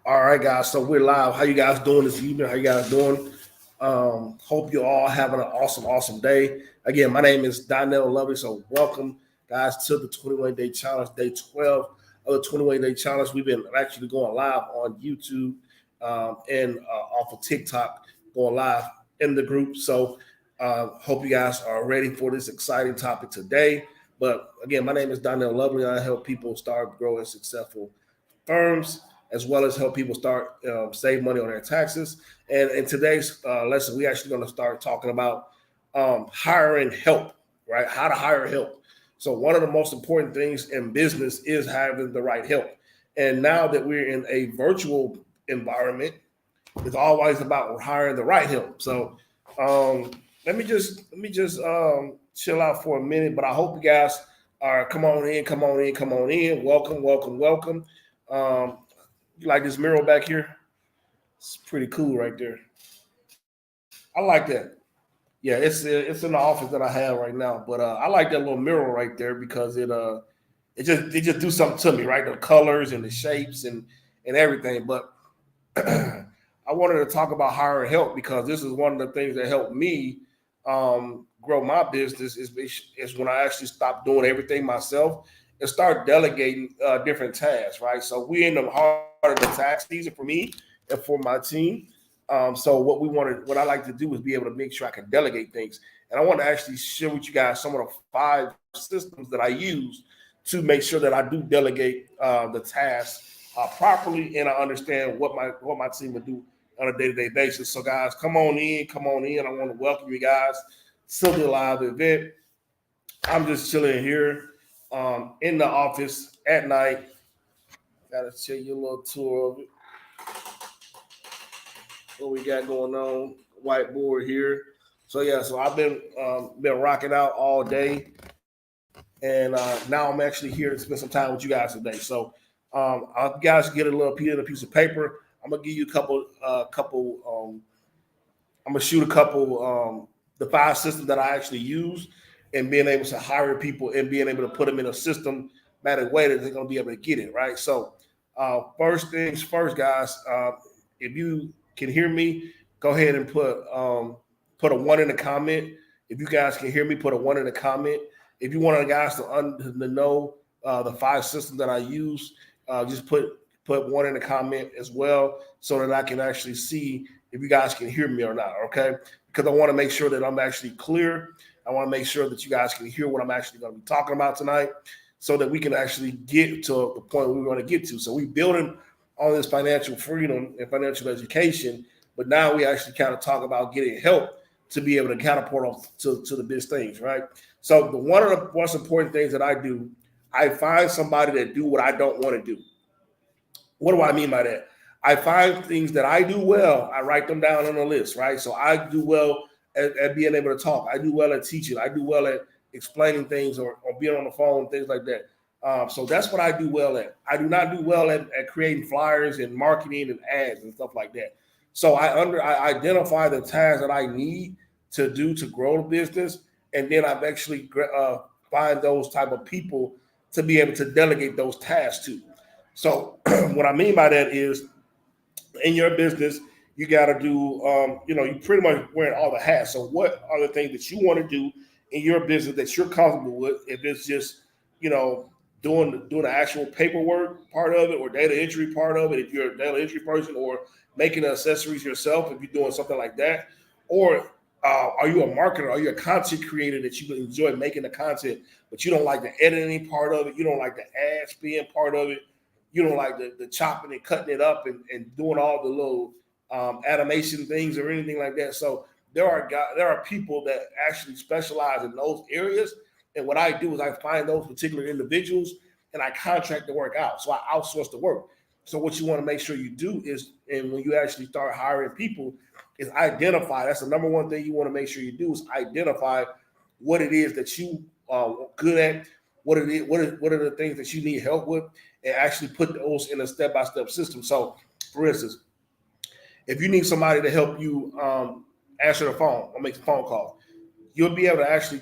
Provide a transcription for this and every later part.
All right, guys. So we're live. How you guys doing this evening? How you guys doing? Hope you all having an awesome day. Again, my name is Donnell Lovey. So welcome, guys, to the 21 Day Challenge, day 12 of the 21 Day Challenge. We've been actually going live on YouTube and off of TikTok, going live in the group. So hope you guys are ready for this exciting topic today. But again, my name is Donnell Lovely. I help people start growing successful firms as well as help people start save money on their taxes. And in today's lesson, we actually going to start talking about hiring help, right? How to hire help. So one of the most important things in business is having the right help. And now that we're in a virtual environment, it's always about hiring the right help. So um, let me just chill out for a minute. But I hope you guys are come on in, come on in, come on in. Welcome, welcome, welcome. Um, you like this mural back here? It's pretty cool right there. I like that. Yeah, it's in the office that I have right now. But I like that little mural right there because it just do something to me, right? The colors and the shapes and everything. But I wanted to talk about hiring help because this is one of the things that helped me grow my business is when I actually stopped doing everything myself and start delegating different tasks, right? So we in the heart of the tax season for me and for my team. So what I like to do is be able to make sure I can delegate things. And I want to actually share with you guys some of the 5 systems that I use to make sure that I do delegate the tasks properly, and I understand what my team would do on a day-to-day basis. So, guys, come on in, come on in. I want to welcome you guys to the live event. I'm just chilling here in the office at night. Got to show you a little tour of it. What we got going on? Whiteboard here. So yeah, so I've been rocking out all day, and now I'm actually here to spend some time with you guys today. So you guys get a little pen and a piece of paper. I'm gonna give you a couple. I'm gonna shoot a couple the 5 systems that I actually use, and being able to hire people and being able to put them in a system matter way that they're gonna be able to get it right. So first things first, guys. If you can hear me, go ahead and put a one in the comment. If you guys can hear me, put a one in the comment. If you want the guys to know the 5 systems that I use, just put one in the comment as well, so that I can actually see if you guys can hear me or not. Okay, because I want to make sure that I'm actually clear. I want to make sure that you guys can hear what I'm actually going to be talking about tonight, so that we can actually get to the point we're going to get to. So we're building on this financial freedom and financial education, but now we actually kind of talk about getting help to be able to catapult off to the big things, right? So one of the most important things that I do, I find somebody that do what I don't want to do. What do I mean by that? I find things that I do well, I write them down on a list, right? So I do well at being able to talk. I do well at teaching. I do well at explaining things or being on the phone, things like that. So that's what I do well at. I do not do well at creating flyers and marketing and ads and stuff like that. So I identify the tasks that I need to do to grow the business, and then I've actually find those type of people to be able to delegate those tasks to. So what I mean by that is in your business, you got to do, you pretty much wearing all the hats. So what are the things that you want to do in your business that you're comfortable with? If it's just, you know, doing the actual paperwork part of it or data entry part of it, if you're a data entry person, or making the accessories yourself, if you're doing something like that, or are you a marketer? Are you a content creator that you enjoy making the content, but you don't like the editing part of it? You don't like the ad spin part of it? You don't like the chopping and cutting it up and doing all the little animation things or anything like that. So there are people that actually specialize in those areas. And what I do is I find those particular individuals and I contract the work out. So I outsource the work. So what you want to make sure you do is, and when you actually start hiring people, is identify. That's the number one thing you want to make sure you do is identify what it is that you are good at, what it is, what are the things that you need help with, and actually put those in a step-by-step system. So, for instance, if you need somebody to help you answer the phone or make a phone call, you'll be able to actually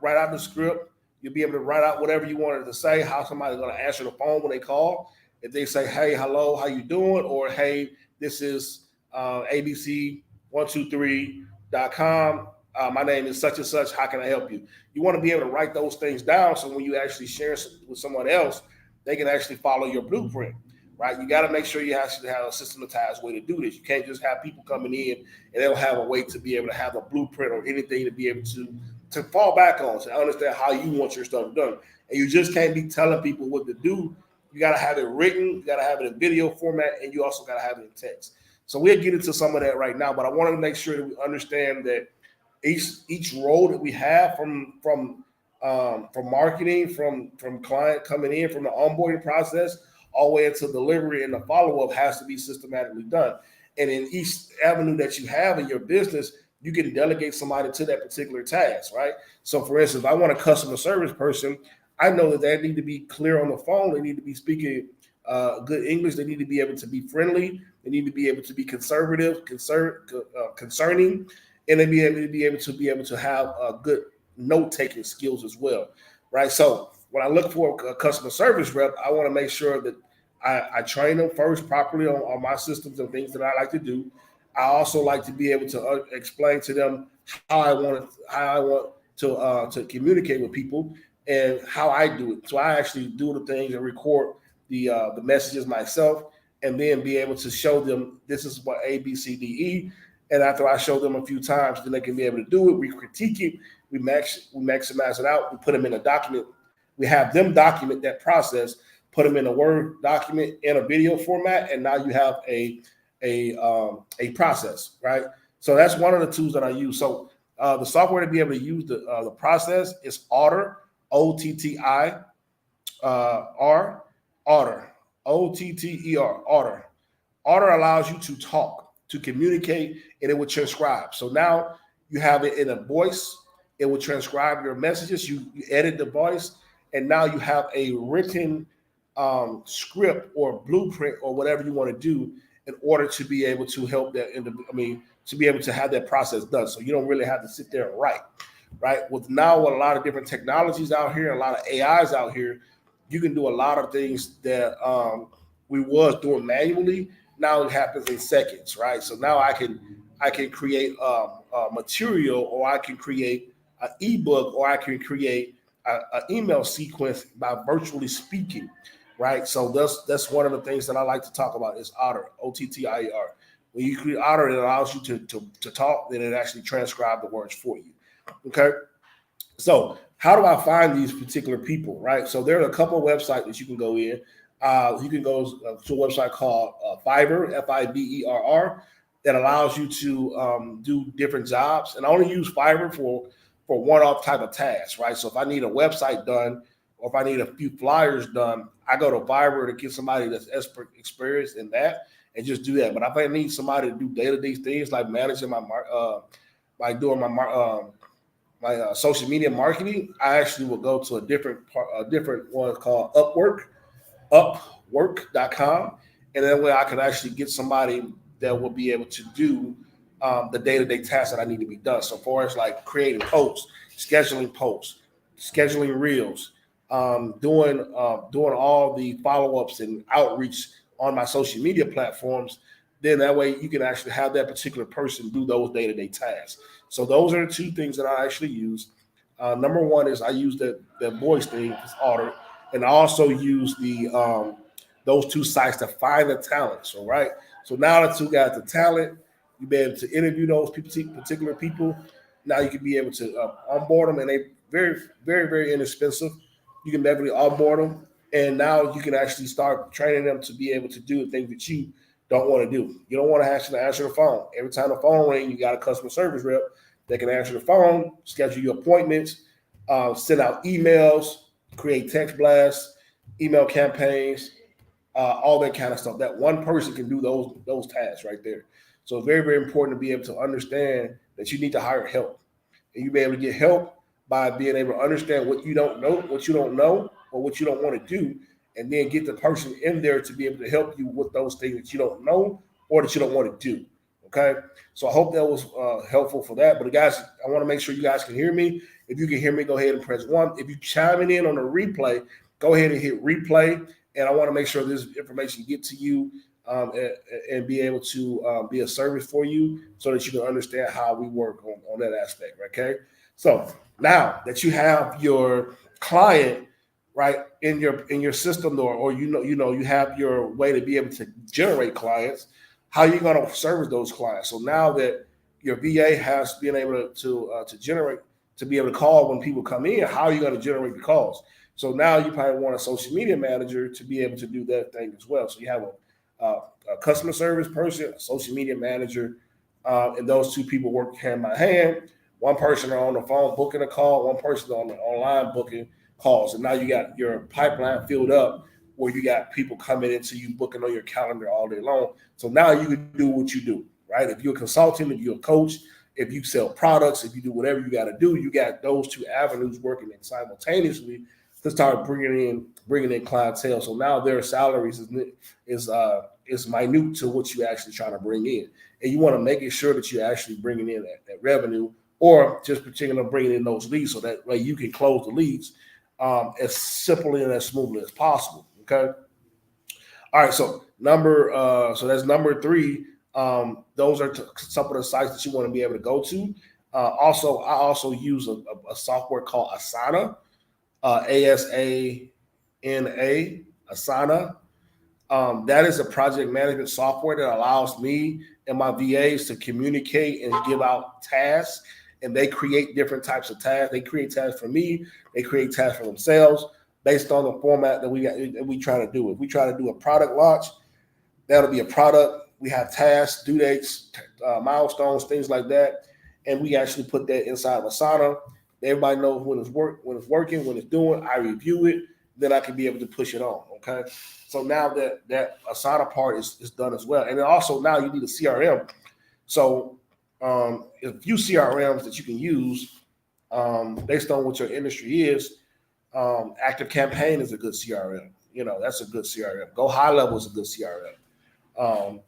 write out the script. You'll be able to write out whatever you wanted to say, how somebody's going to answer the phone when they call, if they say, hey, hello, how you doing? Or, hey, this is ABC123.com. My name is such and such. How can I help you? You want to be able to write those things down so when you actually share with someone else, they can actually follow your blueprint, right? You got to make sure you actually have a systematized way to do this. You can't just have people coming in and they don't have a way to be able to have a blueprint or anything to be able to fall back on, to understand how you want your stuff done. And you just can't be telling people what to do. You got to have it written, you got to have it in video format, and you also got to have it in text. So we'll get into some of that right now, but I want to make sure that we understand that each role that we have from marketing, from client coming in, from the onboarding process, all the way into delivery and the follow up has to be systematically done. And in each avenue that you have in your business, you can delegate somebody to that particular task, right? So, for instance, if I want a customer service person, I know that they need to be clear on the phone. They need to be speaking good English. They need to be able to be friendly. They need to be able to be conservative, concerning, and they be able to have good note taking skills as well, right? So when I look for a customer service rep, I want to make sure that I train them first properly on my systems and things that I like to do. I also like to be able to explain to them how I want to communicate with people and how I do it. So I actually do the things and record the messages myself, and then be able to show them this is what A, B, C, D, E. And after I show them a few times, then they can be able to do it. We critique it, we maximize it out, we put them in a document. We have them document that process, put them in a Word document in a video format, and now you have a process, right? So that's one of the tools that I use. So the software to be able to use the process is Otter, OTTIR, Otter, OTTER, Otter. Otter allows you to talk, to communicate, and it will transcribe. So now you have it in a voice. It will transcribe your messages. You edit the voice, and now you have a written script or blueprint or whatever you want to do in order to be able to help that. To be able to have that process done. So you don't really have to sit there and write, right? With a lot of different technologies out here, a lot of AIs out here, you can do a lot of things that we was doing manually. Now it happens in seconds, right? So now I can create material, or I can create an ebook, or I can create an email sequence by virtually speaking, right? So that's one of the things that I like to talk about is Otter, OTTIER. When you create Otter, it allows you to talk, then it actually transcribes the words for you. Okay. So how do I find these particular people, right? So there are a couple of websites that you can go in. You can go to a website called Fiverr, Fiverr, that allows you to do different jobs. And I only use Fiverr for one-off type of tasks, right? So if I need a website done, or if I need a few flyers done, I go to Fiverr to get somebody that's experienced in that and just do that. But if I need somebody to do day-to-day things like managing like doing my social media marketing, I actually will go to a different one called Upwork.com, and that way I can actually get somebody that will be able to do the day-to-day tasks that I need to be done. So far as like creating posts, scheduling reels, doing all the follow-ups and outreach on my social media platforms, then that way you can actually have that particular person do those day-to-day tasks. So those are the two things that I actually use. Number one is I use the voice thing, it's Otter, and I also use those two sites to find the talent. So right, so now that you got the talent, you be able to interview those particular people. Now you can be able to onboard them, and they very, very, very inexpensive. You can definitely onboard them, and now you can actually start training them to be able to do the things that you don't want to do. You don't want to actually answer the phone. Every time the phone rings, you got a customer service rep that can answer the phone, schedule your appointments, send out emails, create text blasts, email campaigns, all that kind of stuff. That one person can do those tasks right there. So it's very, very important to be able to understand that you need to hire help. And you be able to get help by being able to understand what you don't know, or what you don't want to do, and then get the person in there to be able to help you with those things that you don't know or that you don't want to do. Okay. So I hope that was helpful for that. But guys, I want to make sure you guys can hear me. If you can hear me, go ahead and press 1. If you're chiming in on the replay, go ahead and hit replay and I want to make sure this information get to you and be able to be a service for you so that you can understand how we work on that aspect. Okay. So now that you have your client right in your system, or you have your way to be able to generate clients, how are you going to service those clients? So now that your VA has been able to generate, to be able to call when people come in, how are you going to generate the calls? So now you probably want a social media manager to be able to do that thing as well. So you have a customer service person, a social media manager, and those two people work hand by hand. One person on the phone booking a call, one person on the online booking calls. And now you got your pipeline filled up where you got people coming into you booking on your calendar all day long. So now you can do what you do, right? If you're a consultant, if you're a coach, if you sell products, if you do whatever you got to do, you got those two avenues working in simultaneously to start bringing in clientele. So now their salaries is minute to what you actually trying to bring in, and you want to make sure that you're actually bringing in that revenue, or just particularly bringing in those leads, so that way you can close the leads as simply and as smoothly as possible. Okay. All right. So that's number 3. Those are some of the sites that you want to be able to go to. I also use a software called Asana, Asana, Asana. That is a project management software that allows me and my VAs to communicate and give out tasks, and they create different types of tasks. They create tasks for me. They create tasks for themselves based on the format that we try to do. If we try to do a product launch, that'll be a product. We have tasks, due dates, milestones, things like that, and we actually put that inside of Asana. Everybody knows when it's working, when it's doing. I review it, then I can be able to push it on. Okay. So now that Asana part is done as well. And then also now you need a CRM. So a few CRMs that you can use based on what your industry is. Active Campaign is a good CRM. That's a good CRM. Go High Level is a good CRM.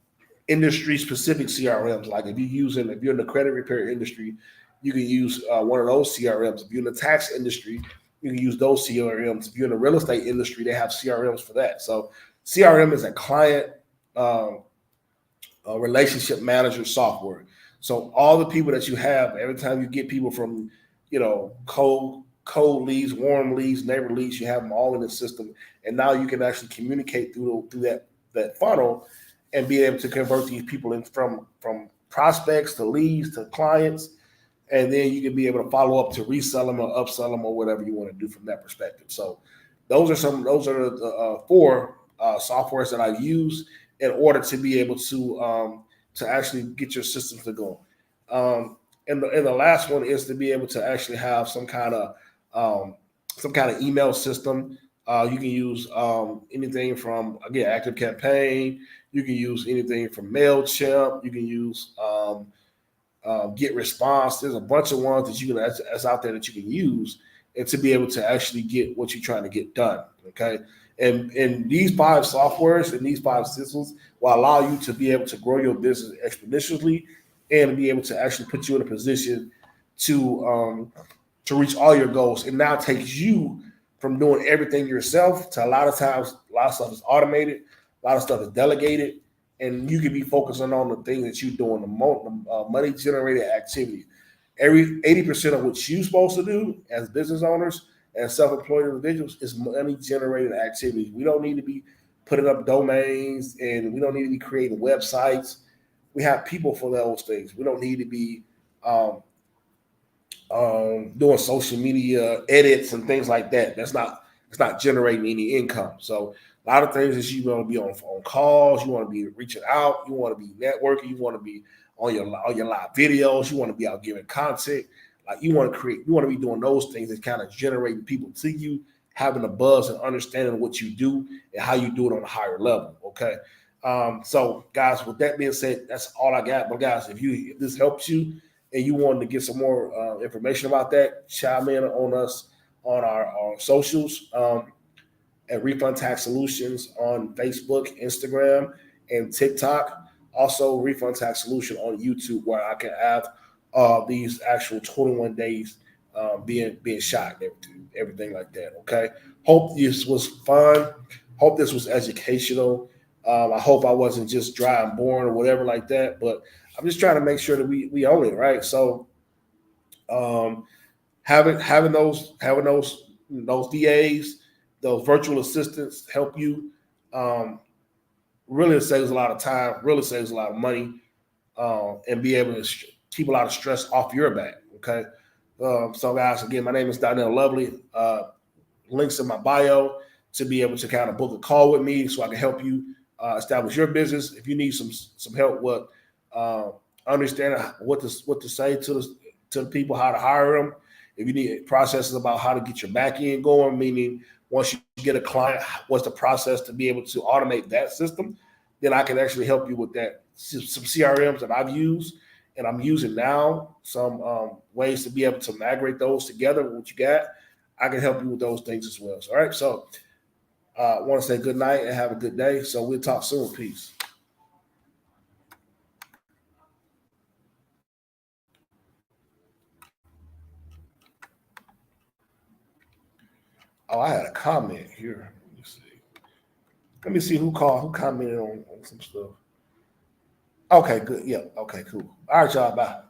Industry specific CRMs, like if you're in the credit repair industry, you can use one of those CRMs. If you're in the tax industry, you can use those CRMs. If you're in the real estate industry, they have CRMs for that. So CRM is a client relationship manager software. So all the people that you have, every time you get people from, cold leads, warm leads, neighbor leads, you have them all in the system. And now you can actually communicate through that funnel and be able to convert these people in from prospects to leads to clients. And then you can be able to follow up to resell them or upsell them or whatever you want to do from that perspective. So those are the 4 softwares that I use in order to be able to actually get your systems to go. And the last one is to be able to actually have some kind of email system. You can use anything from, again, Active Campaign. You can use anything from MailChimp. You can use Get Response. There's a bunch of ones that's out there that you can use, and to be able to actually get what you're trying to get done. Okay. And these 5 softwares and these 5 systems will allow you to be able to grow your business exponentially and be able to actually put you in a position to reach all your goals. It now takes you from doing everything yourself to a lot of times, a lot of stuff is automated, a lot of stuff is delegated, and you can be focusing on the things that you're doing, the money generated activity. 80% of what you're supposed to do as business owners and self-employed individuals is money generated activities. We don't need to be putting up domains, and we don't need to be creating websites. We have people for those things. We don't need to be doing social media edits and things like that. It's not generating any income. So a lot of things is you want to be on calls, you want to be reaching out, you want to be networking, you want to be on your live videos, you want to be out giving content. Like you want to be doing those things that kind of generating people to you, having a buzz and understanding what you do and how you do it on a higher level. Okay. So guys, with that being said, that's all I got. But guys, if this helps you and you wanted to get some more information about that, chime in on us on our socials at Refund Tax Solutions on Facebook, Instagram, and TikTok. Also, Refund Tax Solution on YouTube, where I can have these actual 21 days being shot and everything like that. Okay. Hope this was fun. Hope this was educational. I hope I wasn't just dry and boring or whatever like that. But I'm just trying to make sure that we own it, right? So um, having those DAs, those virtual assistants help you. Um, really saves a lot of time. Really saves a lot of money, and be able to keep a lot of stress off your back. Okay. So guys, again, my name is Donnell Lovely. Links in my bio to be able to kind of book a call with me so I can help you establish your business. If you need some help with uh, understanding what to say to the people, how to hire them. If you need processes about how to get your back end going, meaning once you get a client, what's the process to be able to automate that system, then I can actually help you with that. Some CRMs that I've used and I'm using now, some ways to be able to migrate those together with what you got. I can help you with those things as well. So, all right. So I want to say good night and have a good day. So we'll talk soon. Peace. Oh, I had a comment here. Let me see who commented on some stuff. Okay, good. Yeah. Okay, cool. All right, y'all. Bye.